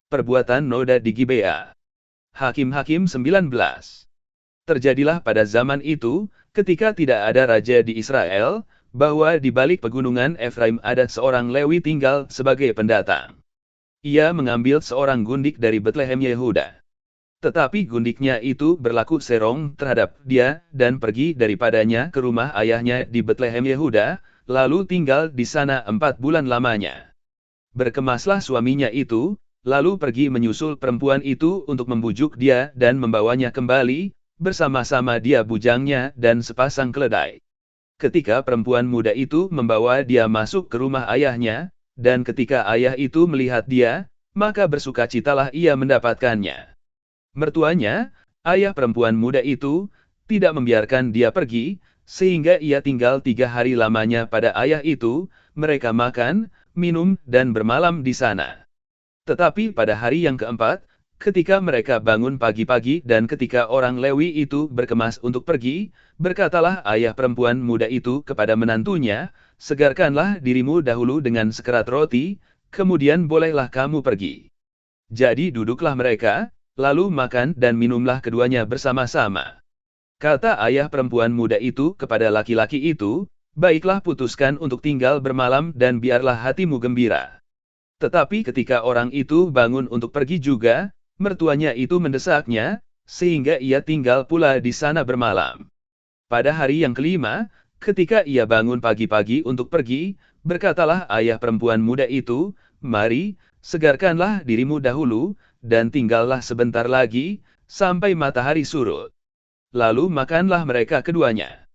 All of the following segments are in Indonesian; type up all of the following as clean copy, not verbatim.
Perbuatan noda di Gibea. Hakim-Hakim 19. Terjadilah pada zaman itu, ketika tidak ada raja di Israel, bahwa di balik pegunungan Efraim ada seorang Lewi tinggal sebagai pendatang. Ia mengambil seorang gundik dari Betlehem Yehuda. Tetapi gundiknya itu berlaku serong terhadap dia, dan pergi daripadanya ke rumah ayahnya di Betlehem Yehuda, lalu tinggal di sana 4 bulan lamanya. Berkemaslah suaminya itu, lalu pergi menyusul perempuan itu untuk membujuk dia dan membawanya kembali, bersama-sama dia bujangnya dan sepasang keledai. Ketika perempuan muda itu membawa dia masuk ke rumah ayahnya, dan ketika ayah itu melihat dia, maka bersukacitalah ia mendapatkannya. Mertuanya, ayah perempuan muda itu, tidak membiarkan dia pergi, sehingga ia tinggal 3 hari lamanya pada ayah itu, mereka makan, minum, dan bermalam di sana. Tetapi pada hari yang keempat, ketika mereka bangun pagi-pagi dan ketika orang Lewi itu berkemas untuk pergi, berkatalah ayah perempuan muda itu kepada menantunya, "Segarkanlah dirimu dahulu dengan sekerat roti, kemudian bolehlah kamu pergi." Jadi duduklah mereka, lalu makan dan minumlah keduanya bersama-sama. Kata ayah perempuan muda itu kepada laki-laki itu, "Baiklah, putuskan untuk tinggal bermalam dan biarlah hatimu gembira." Tetapi ketika orang itu bangun untuk pergi juga, mertuanya itu mendesaknya, sehingga ia tinggal pula di sana bermalam. Pada hari yang kelima, ketika ia bangun pagi-pagi untuk pergi, berkatalah ayah perempuan muda itu, "Mari, segarkanlah dirimu dahulu, dan tinggallah sebentar lagi, sampai matahari surut." Lalu makanlah mereka keduanya.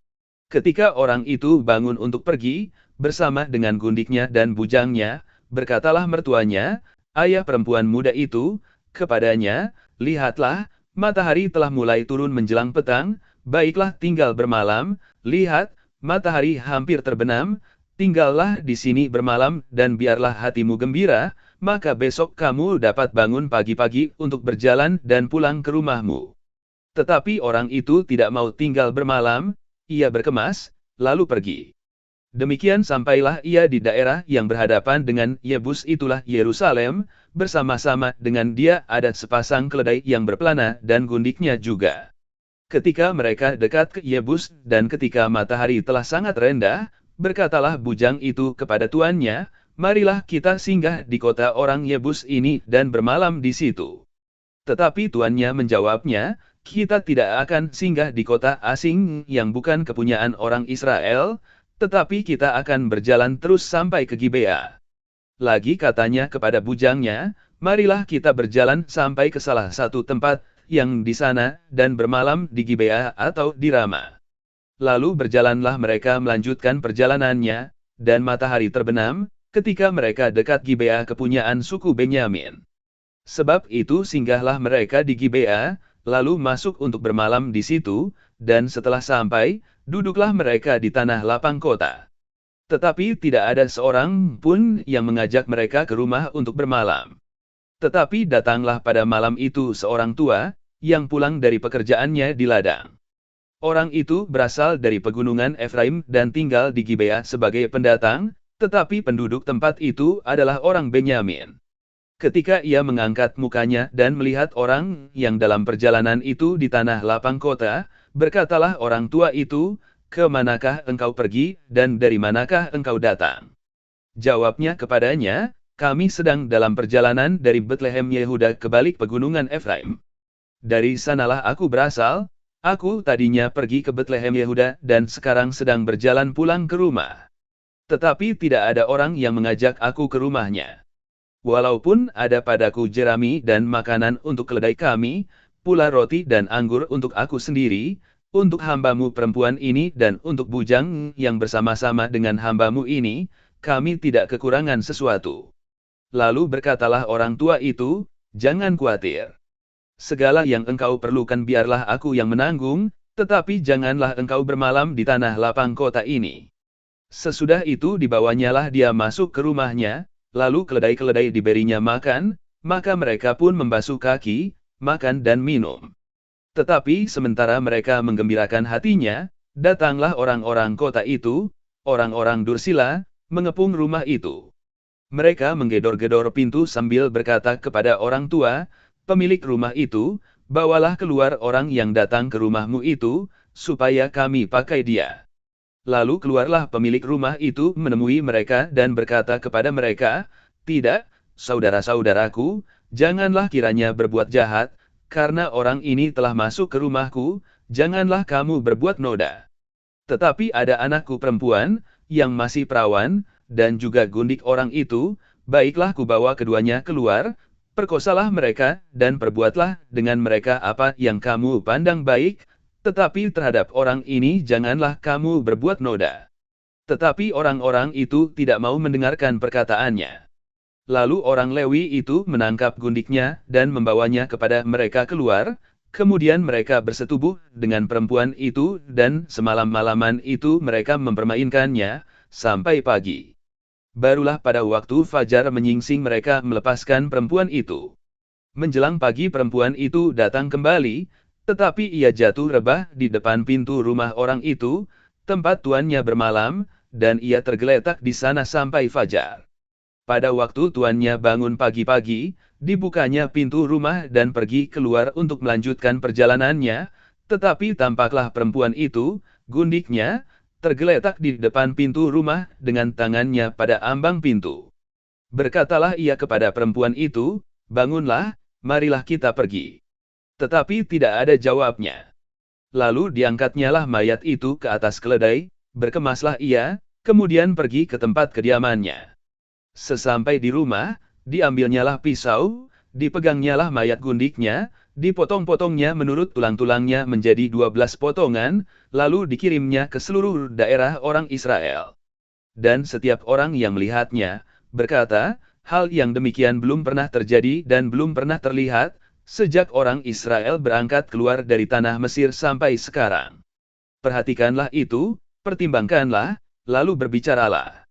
Ketika orang itu bangun untuk pergi, bersama dengan gundiknya dan bujangnya, berkatalah mertuanya, ayah perempuan muda itu, kepadanya, "Lihatlah, matahari telah mulai turun menjelang petang, baiklah tinggal bermalam, lihat, matahari hampir terbenam, tinggallah di sini bermalam dan biarlah hatimu gembira, maka besok kamu dapat bangun pagi-pagi untuk berjalan dan pulang ke rumahmu." Tetapi orang itu tidak mau tinggal bermalam, ia berkemas, lalu pergi. Demikian sampailah ia di daerah yang berhadapan dengan Yebus, itulah Yerusalem, bersama-sama dengan dia ada sepasang keledai yang berpelana dan gundiknya juga. Ketika mereka dekat ke Yebus dan ketika matahari telah sangat rendah, berkatalah bujang itu kepada tuannya, "Marilah kita singgah di kota orang Yebus ini dan bermalam di situ." Tetapi tuannya menjawabnya, "Kita tidak akan singgah di kota asing yang bukan kepunyaan orang Israel, tetapi kita akan berjalan terus sampai ke Gibea." Lagi katanya kepada bujangnya, "Marilah kita berjalan sampai ke salah satu tempat yang di sana dan bermalam di Gibea atau di Rama." Lalu berjalanlah mereka melanjutkan perjalanannya, dan matahari terbenam, ketika mereka dekat Gibea kepunyaan suku Benyamin. Sebab itu singgahlah mereka di Gibea, lalu masuk untuk bermalam di situ, dan setelah sampai, duduklah mereka di tanah lapang kota. Tetapi tidak ada seorang pun yang mengajak mereka ke rumah untuk bermalam. Tetapi datanglah pada malam itu seorang tua, yang pulang dari pekerjaannya di ladang. Orang itu berasal dari pegunungan Efraim dan tinggal di Gibea sebagai pendatang, tetapi penduduk tempat itu adalah orang Benyamin. Ketika ia mengangkat mukanya dan melihat orang yang dalam perjalanan itu di tanah lapang kota, berkatalah orang tua itu, "Ke manakah engkau pergi, dan dari manakah engkau datang?" Jawabnya kepadanya, "Kami sedang dalam perjalanan dari Betlehem Yehuda ke balik pegunungan Efraim. Dari sanalah aku berasal, aku tadinya pergi ke Betlehem Yehuda dan sekarang sedang berjalan pulang ke rumah. Tetapi tidak ada orang yang mengajak aku ke rumahnya. Walaupun ada padaku jerami dan makanan untuk keledai kami, pula roti dan anggur untuk aku sendiri, untuk hambamu perempuan ini dan untuk bujang yang bersama-sama dengan hambamu ini, kami tidak kekurangan sesuatu." Lalu berkatalah orang tua itu, "Jangan khawatir. Segala yang engkau perlukan biarlah aku yang menanggung, tetapi janganlah engkau bermalam di tanah lapang kota ini." Sesudah itu dibawanyalah dia masuk ke rumahnya, lalu keledai-keledai diberinya makan, maka mereka pun membasuh kaki, makan dan minum. Tetapi sementara mereka menggembirakan hatinya, datanglah orang-orang kota itu, orang-orang Dursila, mengepung rumah itu. Mereka menggedor-gedor pintu sambil berkata kepada orang tua, pemilik rumah itu, bawalah keluar orang yang datang ke rumahmu itu, supaya kami pakai dia. Lalu keluarlah pemilik rumah itu menemui mereka dan berkata kepada mereka, tidak, saudara-saudaraku, janganlah kiranya berbuat jahat, karena orang ini telah masuk ke rumahku, janganlah kamu berbuat noda. Tetapi ada anakku perempuan, yang masih perawan, dan juga gundik orang itu, baiklah kubawa keduanya keluar, perkosalah mereka, dan perbuatlah dengan mereka apa yang kamu pandang baik, tetapi terhadap orang ini janganlah kamu berbuat noda. Tetapi orang-orang itu tidak mau mendengarkan perkataannya. Lalu orang Lewi itu menangkap gundiknya dan membawanya kepada mereka keluar, kemudian mereka bersetubuh dengan perempuan itu dan semalam-malaman itu mereka mempermainkannya, sampai pagi. Barulah pada waktu fajar menyingsing mereka melepaskan perempuan itu. Menjelang pagi perempuan itu datang kembali, tetapi ia jatuh rebah di depan pintu rumah orang itu, tempat tuannya bermalam, dan ia tergeletak di sana sampai fajar. Pada waktu tuannya bangun pagi-pagi, dibukanya pintu rumah dan pergi keluar untuk melanjutkan perjalanannya, tetapi tampaklah perempuan itu, gundiknya, tergeletak di depan pintu rumah dengan tangannya pada ambang pintu. Berkatalah ia kepada perempuan itu, bangunlah, marilah kita pergi. Tetapi tidak ada jawabnya. Lalu diangkatnyalah mayat itu ke atas keledai, berkemaslah ia, kemudian pergi ke tempat kediamannya. Sesampai di rumah, diambilnyalah pisau, dipegangnyalah mayat gundiknya, dipotong-potongnya menurut tulang-tulangnya menjadi 12 potongan, lalu dikirimnya ke seluruh daerah orang Israel. Dan setiap orang yang melihatnya, berkata, hal yang demikian belum pernah terjadi dan belum pernah terlihat, sejak orang Israel berangkat keluar dari tanah Mesir sampai sekarang. Perhatikanlah itu, pertimbangkanlah, lalu berbicaralah.